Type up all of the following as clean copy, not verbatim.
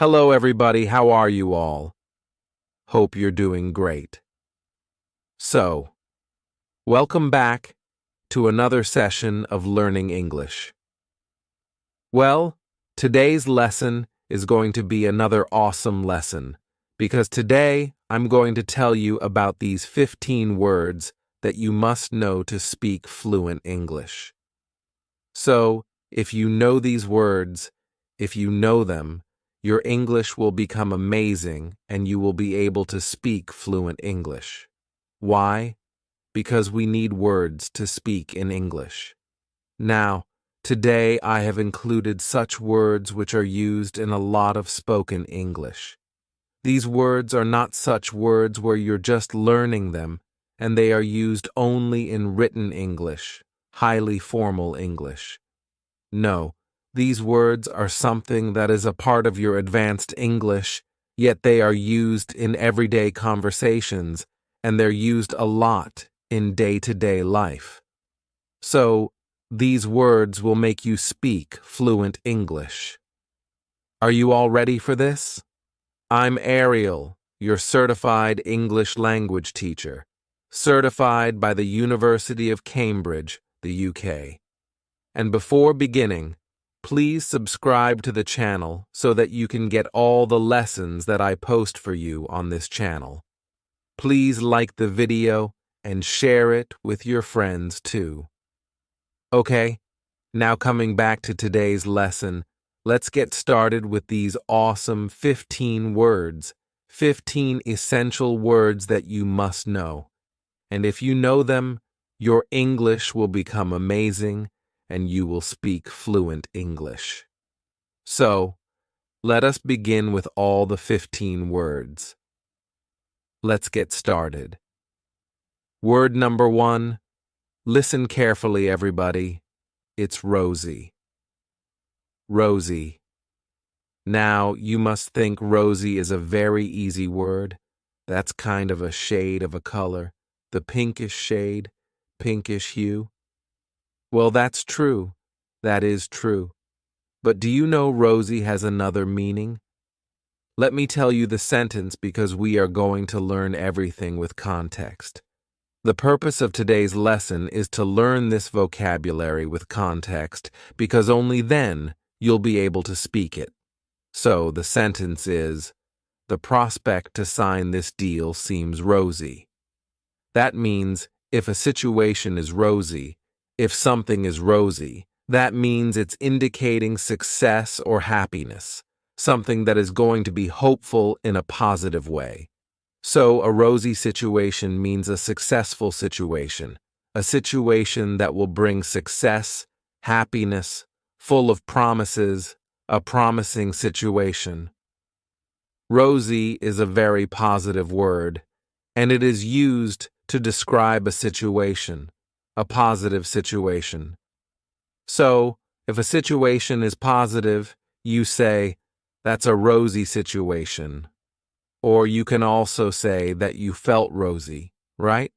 Hello, everybody. How are you all? Hope you're doing great. So, welcome back to another session of Learning English. Well, today's lesson is going to be another awesome lesson because today I'm going to tell you about these 15 words that you must know to speak fluent English. So, if you know these words, if you know them, your English will become amazing and you will be able to speak fluent English. Why? Because we need words to speak in English. Now, today I have included such words which are used in a lot of spoken English. These words are not such words where you're just learning them, and they are used only in written English, highly formal English. No, these words are something that is a part of your advanced English, yet they are used in everyday conversations, and they're used a lot in day-to-day life. So, these words will make you speak fluent English. Are you all ready for this? I'm Ariel, your certified English language teacher, certified by the University of Cambridge, the UK. And before beginning, please subscribe to the channel so that you can get all the lessons that I post for you on this channel. Please like the video and share it with your friends too. Okay, now coming back to today's lesson, let's get started with these awesome 15 words, 15 essential words that you must know. And if you know them, your English will become amazing and you will speak fluent English. So, let us begin with all the 15 words. Let's get started. Word number 1. Listen carefully, everybody. It's rosy. Rosy. Now, you must think rosy is a very easy word. That's kind of a shade of a color, the pinkish shade, pinkish hue. Well, that's true. That is true. But do you know rosy has another meaning? Let me tell you the sentence because we are going to learn everything with context. The purpose of today's lesson is to learn this vocabulary with context because only then you'll be able to speak it. So the sentence is, the prospect to sign this deal seems rosy. That means if a situation is rosy, if something is rosy, that means it's indicating success or happiness, something that is going to be hopeful in a positive way. So a rosy situation means a successful situation, a situation that will bring success, happiness, full of promises, a promising situation. Rosy is a very positive word, and it is used to describe a situation, a positive situation. So, if a situation is positive, you say, that's a rosy situation. Or you can also say that you felt rosy, right?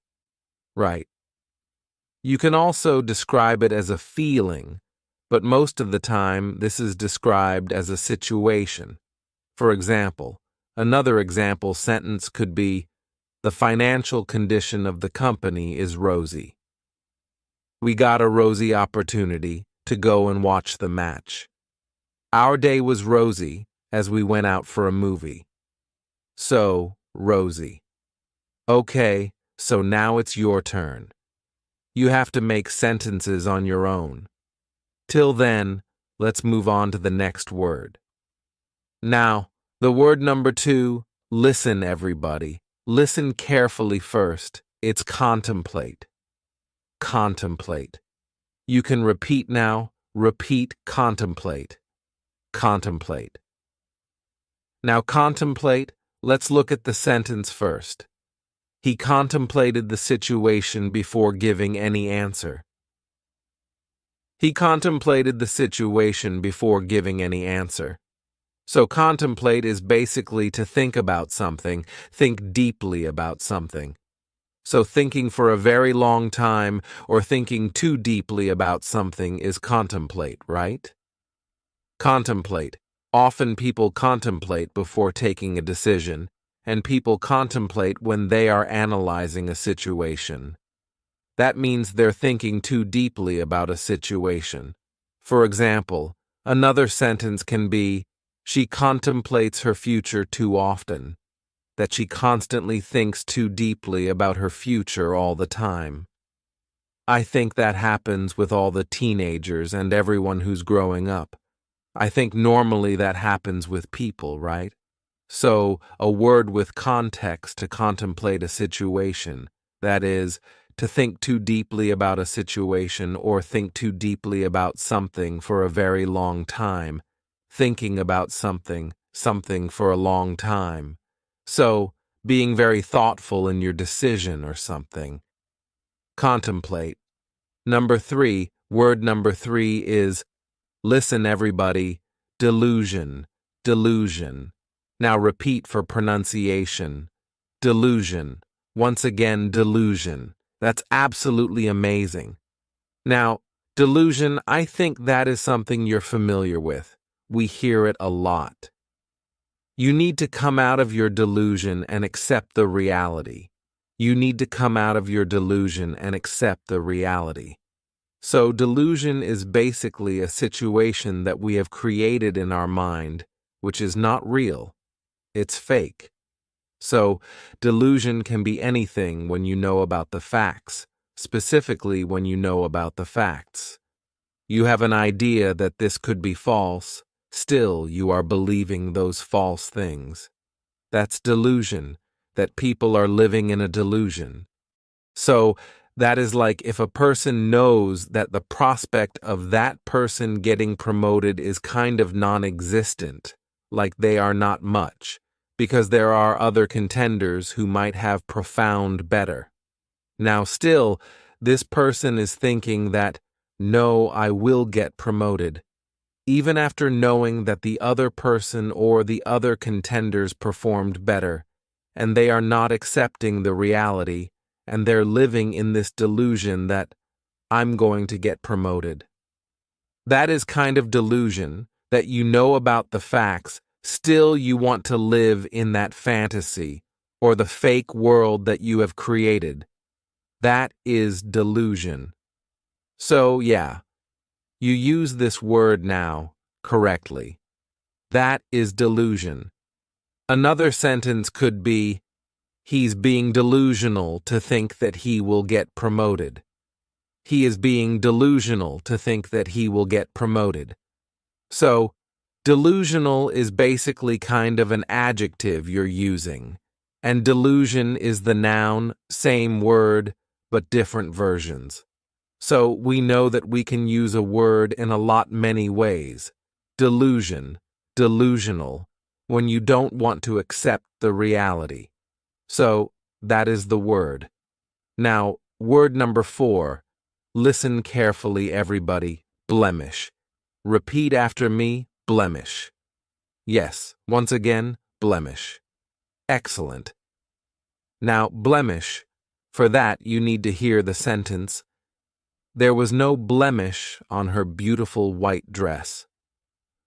Right. You can also describe it as a feeling, but most of the time this is described as a situation. For example, another example sentence could be, the financial condition of the company is rosy. We got a rosy opportunity to go and watch the match. Our day was rosy as we went out for a movie. So, rosy. Okay, so now it's your turn. You have to make sentences on your own. Till then, let's move on to the next word. Now, the word number 2, listen everybody. Listen carefully first. It's contemplate. Contemplate. You can repeat now. Repeat, contemplate. Contemplate. Now contemplate, let's look at the sentence first. He contemplated the situation before giving any answer. He contemplated the situation before giving any answer. So contemplate is basically to think about something, think deeply about something. So thinking for a very long time or thinking too deeply about something is contemplate, right? Contemplate. Often people contemplate before taking a decision, and people contemplate when they are analyzing a situation. That means they're thinking too deeply about a situation. For example, another sentence can be, she contemplates her future too often, that she constantly thinks too deeply about her future all the time. I think that happens with all the teenagers and everyone who's growing up. I think normally that happens with people, right? So, a word with context to contemplate a situation, that is, to think too deeply about a situation or think too deeply about something for a very long time, thinking about something for a long time. So, being very thoughtful in your decision or something. Contemplate. Word number 3 is, listen everybody, delusion, delusion. Now repeat for pronunciation. Delusion. Once again, delusion. That's absolutely amazing. Now, delusion, I think that is something you're familiar with. We hear it a lot. You need to come out of your delusion and accept the reality. You need to come out of your delusion and accept the reality. So, delusion is basically a situation that we have created in our mind, which is not real. It's fake. So, delusion can be anything when you know about the facts, specifically when you know about the facts. You have an idea that this could be false, still you are believing those false things. That's delusion, that people are living in a delusion. So, that is like if a person knows that the prospect of that person getting promoted is kind of non-existent, like they are not much, because there are other contenders who might have profound better. Now still, this person is thinking that, no, I will get promoted, even after knowing that the other person or the other contenders performed better, and they are not accepting the reality, and they're living in this delusion that I'm going to get promoted. That is kind of delusion, that you know about the facts, still you want to live in that fantasy, or the fake world that you have created. That is delusion. So, yeah, you use this word now correctly. That is delusion. Another sentence could be, he's being delusional to think that he will get promoted. He is being delusional to think that he will get promoted. So, delusional is basically kind of an adjective you're using, and delusion is the noun, same word, but different versions. So, we know that we can use a word in a lot many ways. Delusion, delusional, when you don't want to accept the reality. So, that is the word. Now, word number 4. Listen carefully, everybody. Blemish. Repeat after me, blemish. Yes, once again, blemish. Excellent. Now, blemish. For that, you need to hear the sentence, there was no blemish on her beautiful white dress.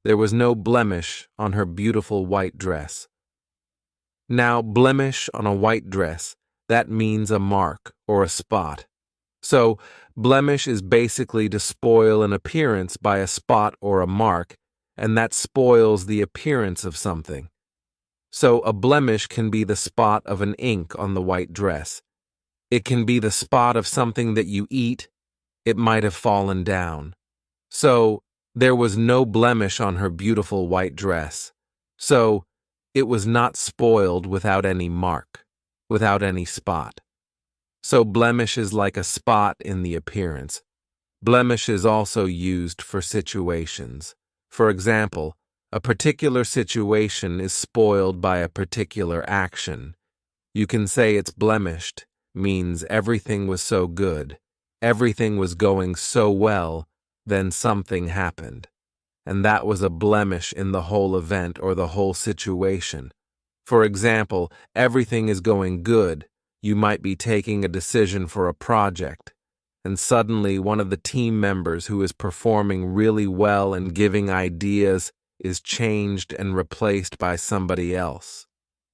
There was no blemish on her beautiful white dress. Now, blemish on a white dress, that means a mark or a spot. So, blemish is basically to spoil an appearance by a spot or a mark, and that spoils the appearance of something. So, a blemish can be the spot of an ink on the white dress. It can be the spot of something that you eat. It might have fallen down. So, there was no blemish on her beautiful white dress. So, it was not spoiled without any mark, without any spot. So blemish is like a spot in the appearance. Blemish is also used for situations. For example, a particular situation is spoiled by a particular action. You can say it's blemished, means everything was so good, everything was going so well, then something happened. And that was a blemish in the whole event or the whole situation. For example, everything is going good. You might be taking a decision for a project, and suddenly one of the team members who is performing really well and giving ideas is changed and replaced by somebody else.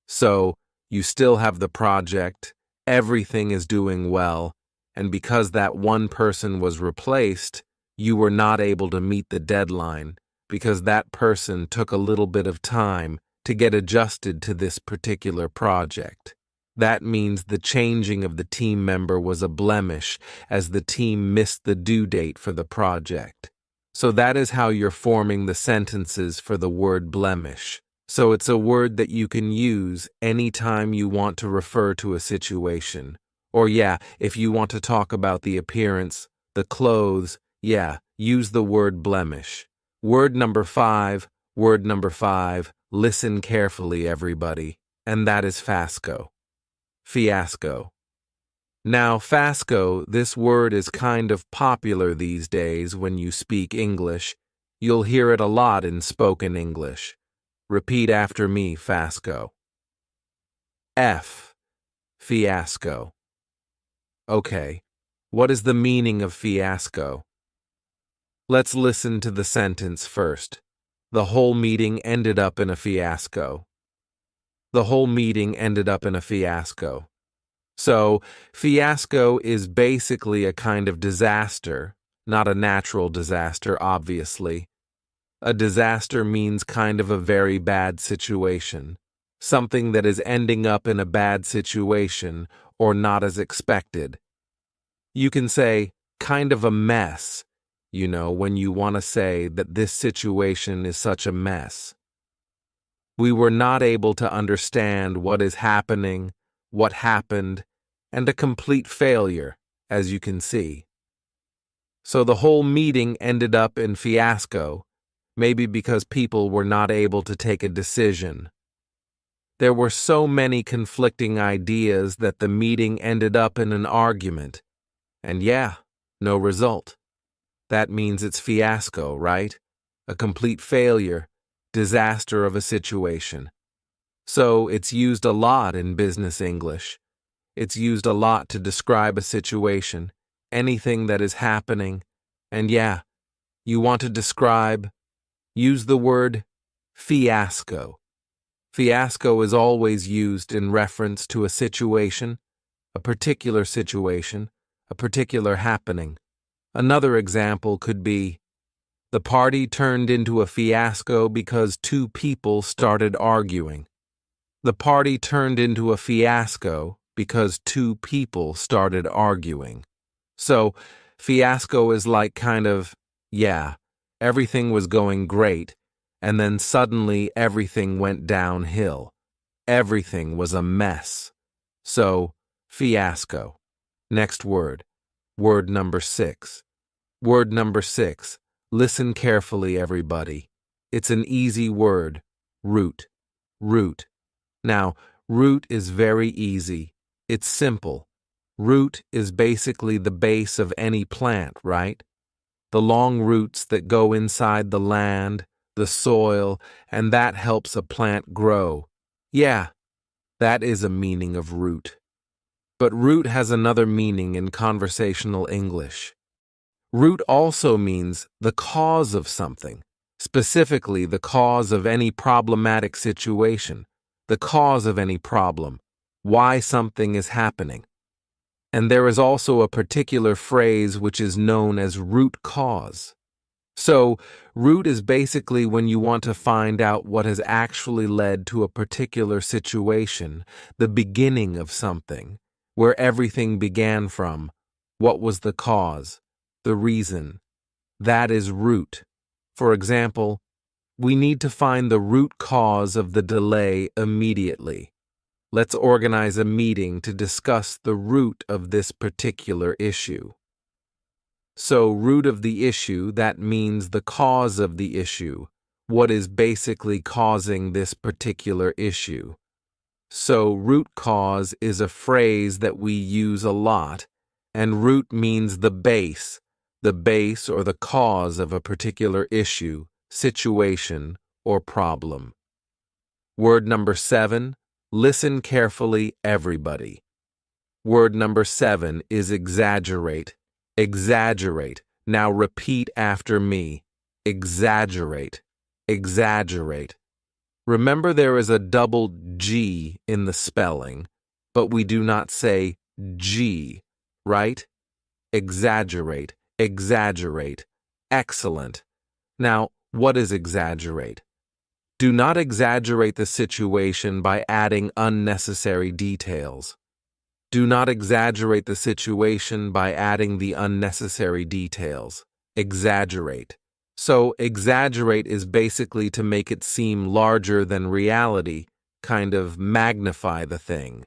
So, you still have the project, everything is doing well, and because that one person was replaced, you were not able to meet the deadline because that person took a little bit of time to get adjusted to this particular project. That means the changing of the team member was a blemish as the team missed the due date for the project. So that is how you're forming the sentences for the word blemish. So it's a word that you can use anytime you want to refer to a situation. Or if you want to talk about the appearance, the clothes, use the word blemish. Word number five, listen carefully, everybody, and that is fiasco. Fiasco. Now, fiasco, this word is kind of popular these days when you speak English. You'll hear it a lot in spoken English. Repeat after me, fiasco. Fiasco. Okay, what is the meaning of fiasco? Let's listen to the sentence first. The whole meeting ended up in a fiasco. The whole meeting ended up in a fiasco. So, fiasco is basically a kind of disaster, not a natural disaster, obviously. A disaster means kind of a very bad situation, something that is ending up in a bad situation or not as expected. You can say, kind of a mess, when you want to say that this situation is such a mess. We were not able to understand what is happening, what happened, and a complete failure, as you can see. So the whole meeting ended up in fiasco, maybe because people were not able to take a decision. There were so many conflicting ideas that the meeting ended up in an argument. And no result. That means it's fiasco, right? A complete failure, disaster of a situation. So it's used a lot in business English. It's used a lot to describe a situation, anything that is happening. And you want to describe, use the word fiasco. Fiasco is always used in reference to a situation, a particular happening. Another example could be, the party turned into a fiasco because two people started arguing. The party turned into a fiasco because two people started arguing. So, fiasco is like kind of, everything was going great, and then suddenly everything went downhill. Everything was a mess. So, fiasco. Next word. Word number 6. Word number 6. Listen carefully, everybody. It's an easy word. Root. Root. Now, root is very easy. It's simple. Root is basically the base of any plant, right? The long roots that go inside the land, the soil, and that helps a plant grow. That is a meaning of root. But root has another meaning in conversational English. Root also means the cause of something, specifically the cause of any problematic situation, the cause of any problem, why something is happening. And there is also a particular phrase which is known as root cause. So, root is basically when you want to find out what has actually led to a particular situation, the beginning of something, where everything began from, what was the cause, the reason. That is root. For example, we need to find the root cause of the delay immediately. Let's organize a meeting to discuss the root of this particular issue. So, root of the issue, that means the cause of the issue, what is basically causing this particular issue. So, root cause is a phrase that we use a lot, and root means the base or the cause of a particular issue, situation, or problem. Word number 7, listen carefully, everybody. Word number 7 is exaggerate. Exaggerate. Now repeat after me. Exaggerate. exaggerate. Remember there is a double G in the spelling, but we do not say G, right? Exaggerate, exaggerate. Excellent. Now, what is exaggerate? Do not exaggerate the situation by adding unnecessary details. Do not exaggerate the situation by adding the unnecessary details. Exaggerate. So, exaggerate is basically to make it seem larger than reality, kind of magnify the thing.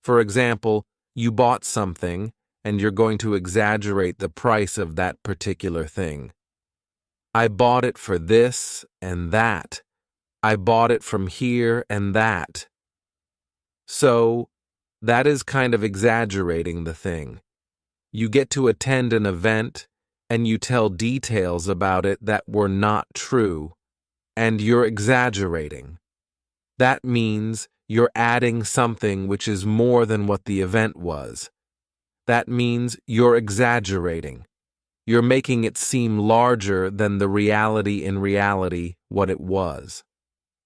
For example, you bought something, and you're going to exaggerate the price of that particular thing. I bought it for this and that. I bought it from here and that. So, that is kind of exaggerating the thing. You get to attend an event, and you tell details about it that were not true, and you're exaggerating. That means you're adding something which is more than what the event was. That means you're exaggerating. You're making it seem larger than the reality in reality what it was.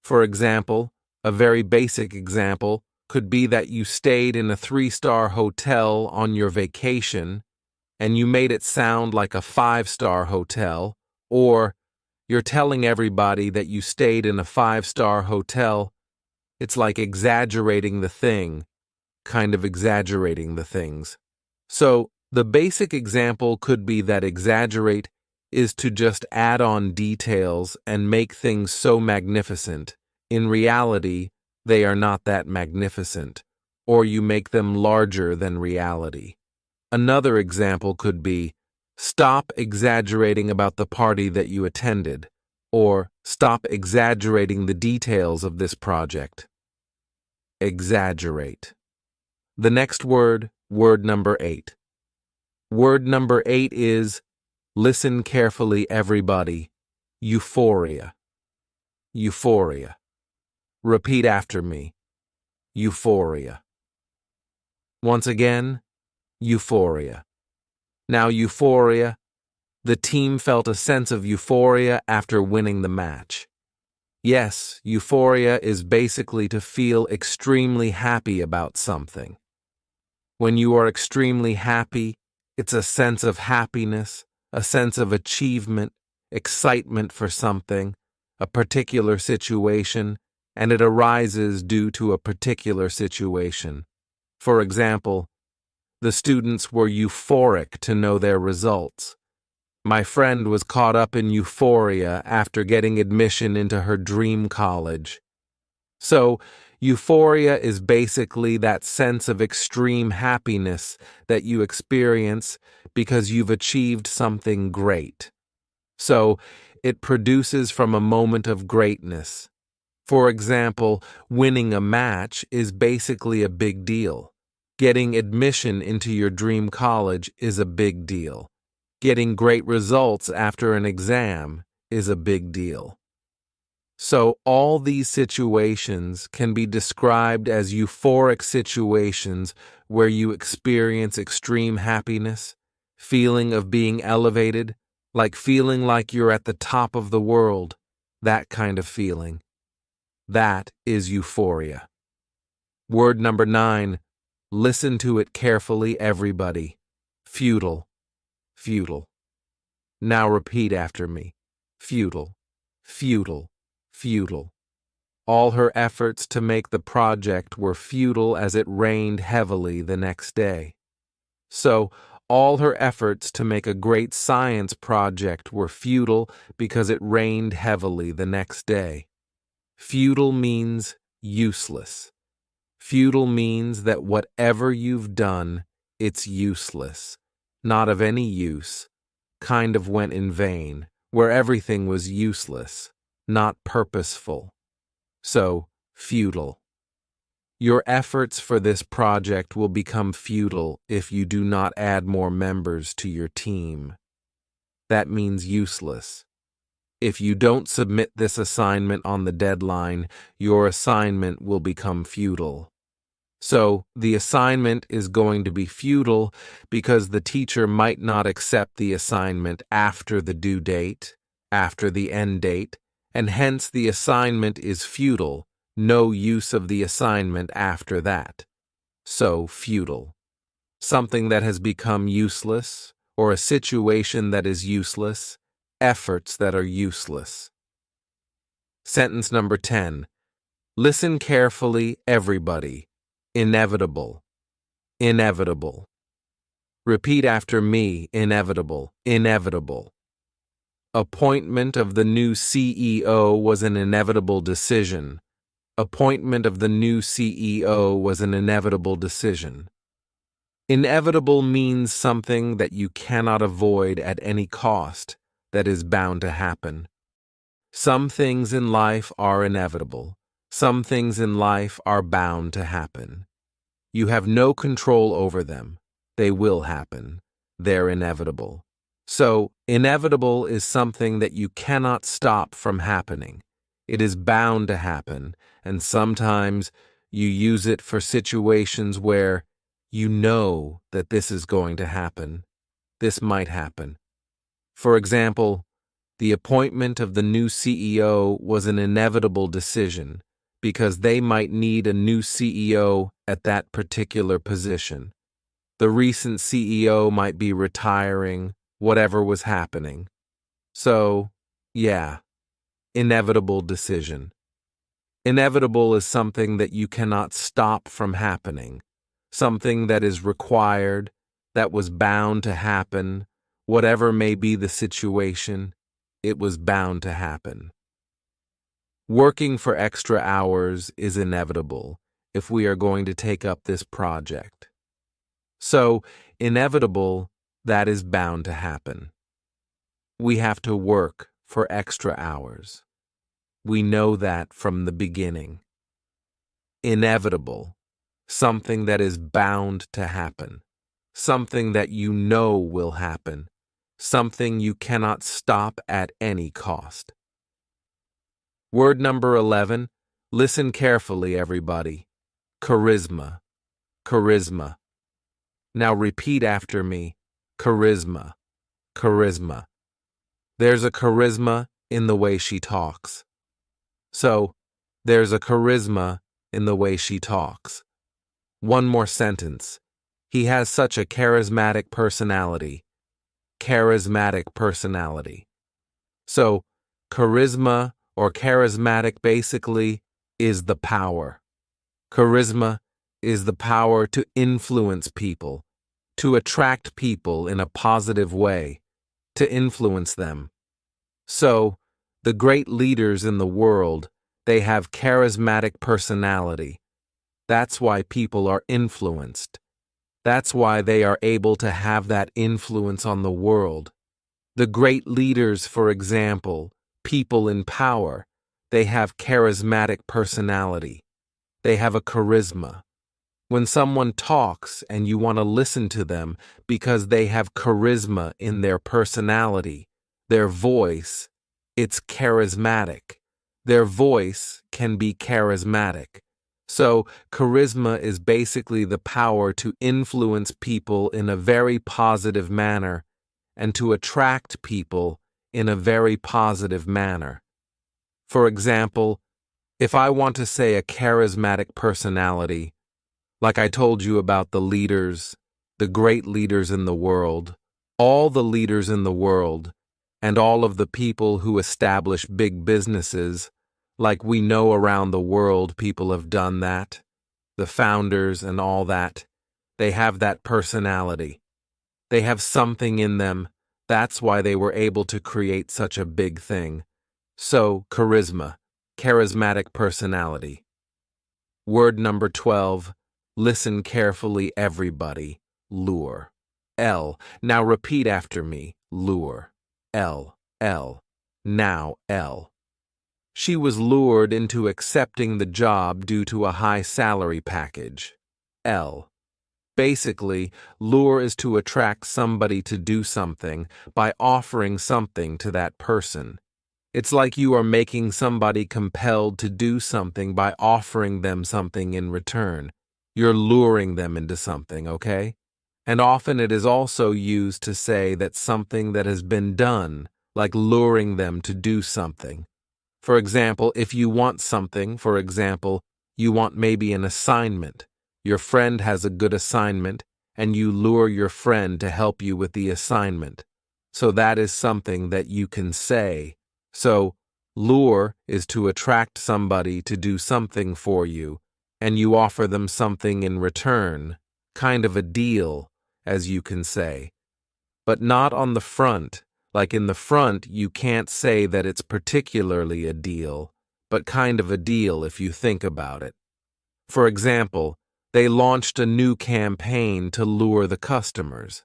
For example, a very basic example could be that you stayed in a 3-star hotel on your vacation and you made it sound like a 5-star hotel, or you're telling everybody that you stayed in a 5-star hotel. It's like exaggerating the thing, kind of exaggerating the things. So, the basic example could be that exaggerate is to just add on details and make things so magnificent. In reality, they are not that magnificent, or you make them larger than reality. Another example could be, stop exaggerating about the party that you attended, or stop exaggerating the details of this project. Exaggerate. The next word, word number 8. Word number 8 is, listen carefully everybody, euphoria. Euphoria. Repeat after me. Euphoria. Once again, euphoria. Now, euphoria. The team felt a sense of euphoria after winning the match. Yes, euphoria is basically to feel extremely happy about something. When you are extremely happy, it's a sense of happiness, a sense of achievement, excitement for something, a particular situation, and it arises due to a particular situation. For example, the students were euphoric to know their results. My friend was caught up in euphoria after getting admission into her dream college. So, euphoria is basically that sense of extreme happiness that you experience because you've achieved something great. So, it produces from a moment of greatness. For example, winning a match is basically a big deal. Getting admission into your dream college is a big deal. Getting great results after an exam is a big deal. So all these situations can be described as euphoric situations where you experience extreme happiness, feeling of being elevated, like feeling like you're at the top of the world, that kind of feeling. That is euphoria. Word number 9. Listen to it carefully, everybody. Futile. Futile. Now repeat after me. Futile. Futile. Futile. All her efforts to make the project were futile as it rained heavily the next day. So, all her efforts to make a great science project were futile because it rained heavily the next day. Futile means useless. Futile means that whatever you've done, it's useless, not of any use, kind of went in vain, where everything was useless, not purposeful. So, futile. Your efforts for this project will become futile if you do not add more members to your team. That means useless. If you don't submit this assignment on the deadline, your assignment will become futile. So, the assignment is going to be futile because the teacher might not accept the assignment after the due date, after the end date, and hence the assignment is futile, no use of the assignment after that. So, futile. Something that has become useless, or a situation that is useless, efforts that are useless. Sentence number 10. Listen carefully, everybody. Inevitable. Inevitable. Repeat after me, inevitable, inevitable. Appointment of the new CEO was an inevitable decision. Appointment of the new CEO was an inevitable decision. Inevitable means something that you cannot avoid at any cost, that is bound to happen. Some things in life are inevitable. Some things in life are bound to happen. You have no control over them. They will happen. They're inevitable. So, inevitable is something that you cannot stop from happening. It is bound to happen, and sometimes you use it for situations where you know that this is going to happen. This might happen. For example, the appointment of the new CEO was an inevitable decision because they might need a new CEO at that particular position. The recent CEO might be retiring, whatever was happening. So, yeah, inevitable decision. Inevitable is something that you cannot stop from happening, something that is required, that was bound to happen, whatever may be the situation, it was bound to happen. Working for extra hours is inevitable if we are going to take up this project. So, inevitable, that is bound to happen. We have to work for extra hours. We know that from the beginning. Inevitable, something that is bound to happen, something that you know will happen, something you cannot stop at any cost. Word number 11, listen carefully, everybody. Charisma, charisma. Now repeat after me, charisma, charisma. There's a charisma in the way she talks. So, there's a charisma in the way she talks. One more sentence. He has such a charismatic personality. Charismatic personality. So, charisma or charismatic basically is the power. Charisma is the power to influence people, to attract people in a positive way, to influence them. So, the great leaders in the world, they have charismatic personality. That's why people are influenced. That's why they are able to have that influence on the world. The great leaders, for example, people in power, they have charismatic personality. They have a charisma. When someone talks and you want to listen to them because they have charisma in their personality, their voice, it's charismatic. Their voice can be charismatic. So, charisma is basically the power to influence people in a very positive manner and to attract people in a very positive manner. For example, if I want to say a charismatic personality, like I told you about the leaders, the great leaders in the world, all the leaders in the world, and all of the people who establish big businesses, like we know around the world people have done that, the founders and all that, they have that personality. They have something in them. That's why they were able to create such a big thing. So, charisma, charismatic personality. Word number 12, listen carefully, everybody. Lure. L. Now repeat after me. Lure. L. L. Now L. She was lured into accepting the job due to a high salary package. L. Basically, lure is to attract somebody to do something by offering something to that person. It's like you are making somebody compelled to do something by offering them something in return. You're luring them into something, okay? And often it is also used to say that something that has been done, like luring them to do something. For example, if you want something, for example, you want maybe an assignment. Your friend has a good assignment, and you lure your friend to help you with the assignment. So that is something that you can say. So, lure is to attract somebody to do something for you, and you offer them something in return, kind of a deal, as you can say. But not on the front. Like in the front, you can't say that it's particularly a deal, but kind of a deal if you think about it. For example, they launched a new campaign to lure the customers.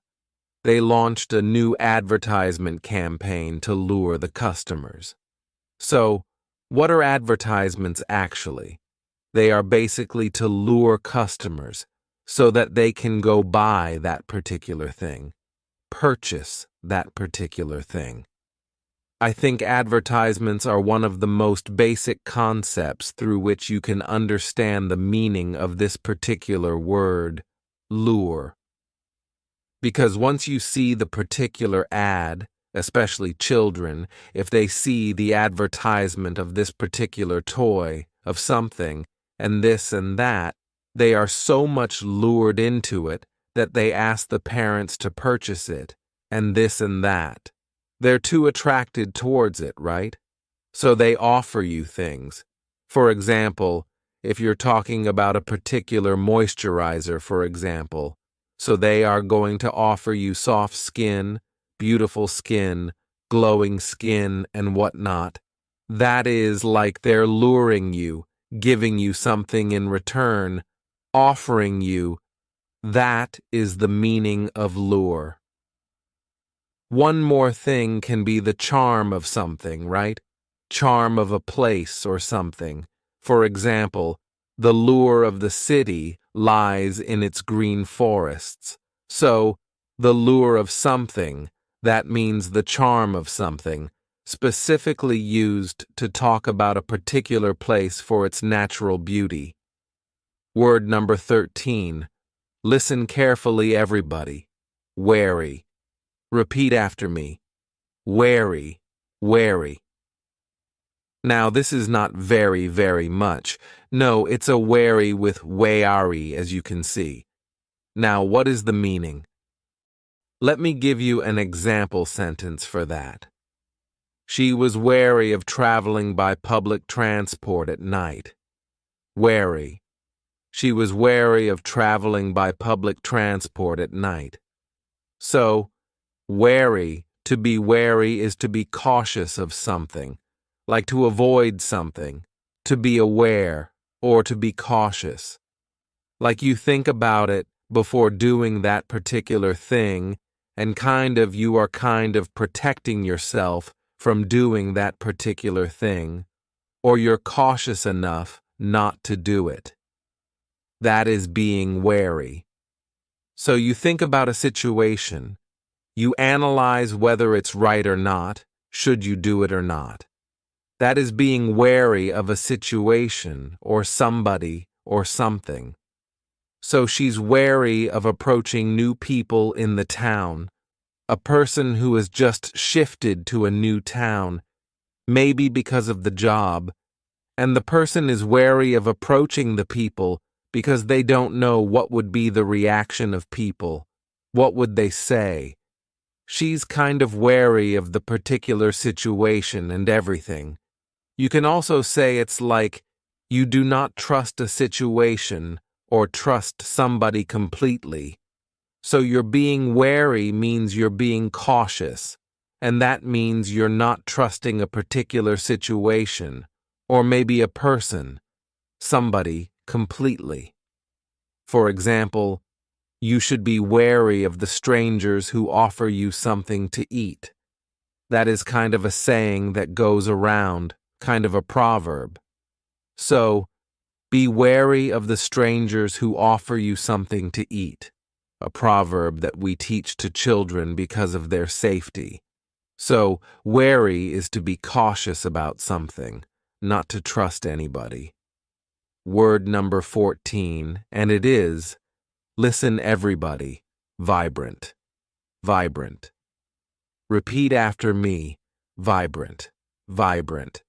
They launched a new advertisement campaign to lure the customers. So, what are advertisements actually? They are basically to lure customers so that they can go buy that particular thing, purchase that particular thing. I think advertisements are one of the most basic concepts through which you can understand the meaning of this particular word, lure. Because once you see the particular ad, especially children, if they see the advertisement of this particular toy, of something, and this and that, they are so much lured into it that they ask the parents to purchase it, and this and that. They're too attracted towards it, right? So they offer you things. For example, if you're talking about a particular moisturizer, for example, so they are going to offer you soft skin, beautiful skin, glowing skin, and whatnot. That is like they're luring you, giving you something in return, offering you. That is the meaning of lure. One more thing can be the charm of something, right? Charm of a place or something. For example, the lure of the city lies in its green forests. So, the lure of something, that means the charm of something, specifically used to talk about a particular place for its natural beauty. Word number 13. Listen carefully, everybody. Wary. Repeat after me. Wary, wary. Now, this is not very, very much. No, it's a wary with wary, as you can see. Now, what is the meaning? Let me give you an example sentence for that. She was wary of traveling by public transport at night. Wary. She was wary of traveling by public transport at night. So, wary, to be wary is to be cautious of something, like to avoid something, to be aware, or to be cautious. Like you think about it before doing that particular thing, and you are protecting yourself from doing that particular thing, or you're cautious enough not to do it. That is being wary. So you think about a situation. You analyze whether it's right or not, should you do it or not. That is being wary of a situation or somebody or something. So she's wary of approaching new people in the town, a person who has just shifted to a new town, maybe because of the job, and the person is wary of approaching the people because they don't know what would be the reaction of people. What would they say? She's kind of wary of the particular situation and everything. You can also say it's like you do not trust a situation or trust somebody completely. So you're being wary means you're being cautious, and that means you're not trusting a particular situation, or maybe a person, somebody, completely. For example, you should be wary of the strangers who offer you something to eat. That is kind of a saying that goes around, kind of a proverb. So, be wary of the strangers who offer you something to eat, a proverb that we teach to children because of their safety. So, wary is to be cautious about something, not to trust anybody. Word number 14, and it is, listen everybody, vibrant, vibrant. Repeat after me, vibrant, vibrant.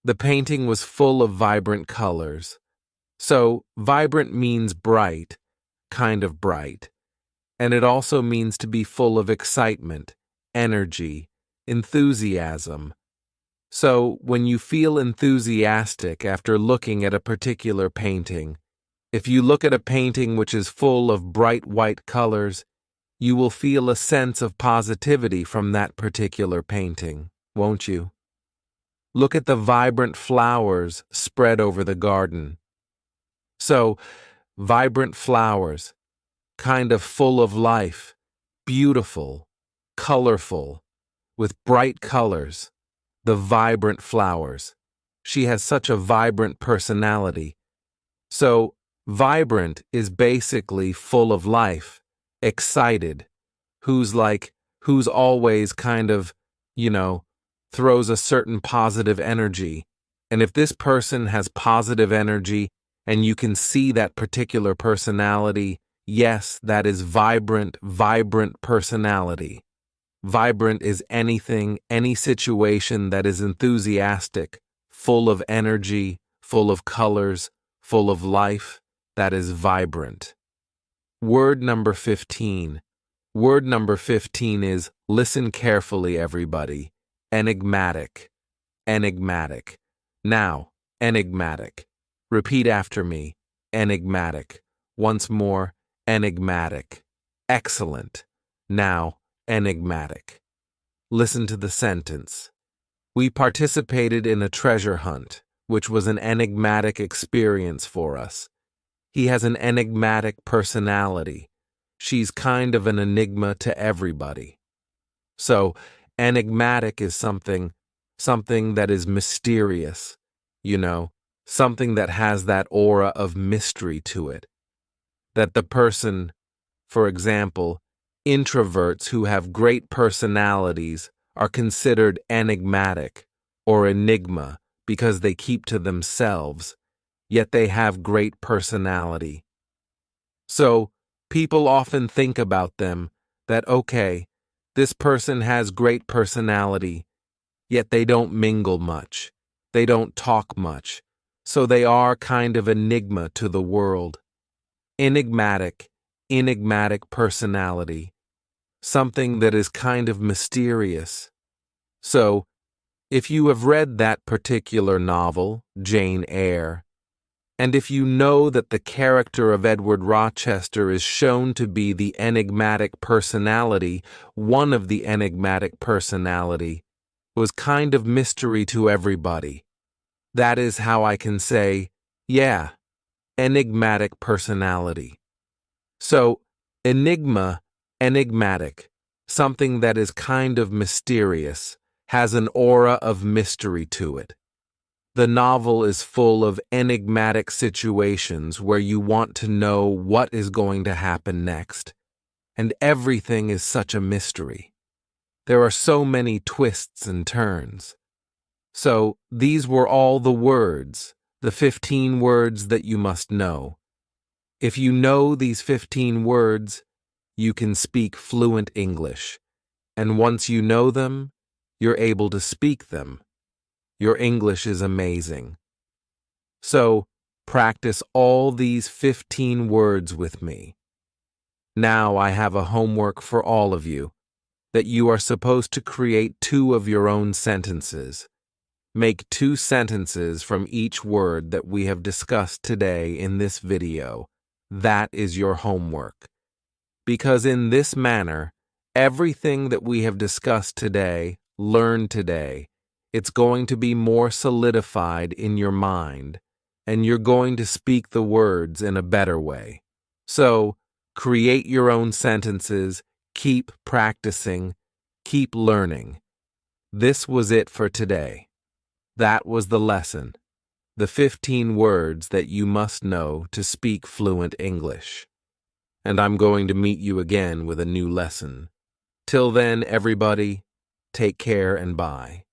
The painting was full of vibrant colors. So, vibrant means bright, kind of bright. And it also means to be full of excitement, energy, enthusiasm. So, when you feel enthusiastic after looking at a particular painting, if you look at a painting which is full of bright white colors, you will feel a sense of positivity from that particular painting, won't you? Look at the vibrant flowers spread over the garden. So, vibrant flowers, kind of full of life, beautiful, colorful, with bright colors. The vibrant flowers. She has such a vibrant personality. So, vibrant is basically full of life, excited, who's always kind of, throws a certain positive energy. And if this person has positive energy and you can see that particular personality, yes, that is vibrant personality. Vibrant is anything, any situation that is enthusiastic, full of energy, full of colors, full of life. That is vibrant. Word number 15. Word number 15 is, listen carefully, everybody. Enigmatic. Enigmatic. Now, enigmatic. Repeat after me. Enigmatic. Once more, enigmatic. Excellent. Now, enigmatic. Listen to the sentence. We participated in a treasure hunt, which was an enigmatic experience for us. He has an enigmatic personality. She's kind of an enigma to everybody. So, enigmatic is something that is mysterious, something that has that aura of mystery to it. That the person, for example, introverts who have great personalities are considered enigmatic or enigma because they keep to themselves, yet they have great personality. So, people often think about them that, okay, this person has great personality, yet they don't mingle much, they don't talk much, so they are kind of enigma to the world. Enigmatic personality. Something that is kind of mysterious. So, if you have read that particular novel, Jane Eyre, and if you know that the character of Edward Rochester is shown to be the enigmatic personality, one of the enigmatic personality, was kind of mystery to everybody. That is how I can say, yeah, enigmatic personality. So, enigmatic, something that is kind of mysterious, has an aura of mystery to it. The novel is full of enigmatic situations where you want to know what is going to happen next, and everything is such a mystery. There are so many twists and turns. So, these were all the words, the 15 words that you must know. If you know these 15 words, you can speak fluent English, and once you know them, you're able to speak them. Your English is amazing. So, practice all these 15 words with me. Now I have a homework for all of you, that you are supposed to create 2 of your own sentences. Make 2 sentences from each word that we have discussed today in this video. That is your homework. Because in this manner, everything that we have discussed today, learned today, it's going to be more solidified in your mind, and you're going to speak the words in a better way. So, create your own sentences, keep practicing, keep learning. This was it for today. That was the lesson. The 15 words that you must know to speak fluent English. And I'm going to meet you again with a new lesson. Till then, everybody, take care and bye.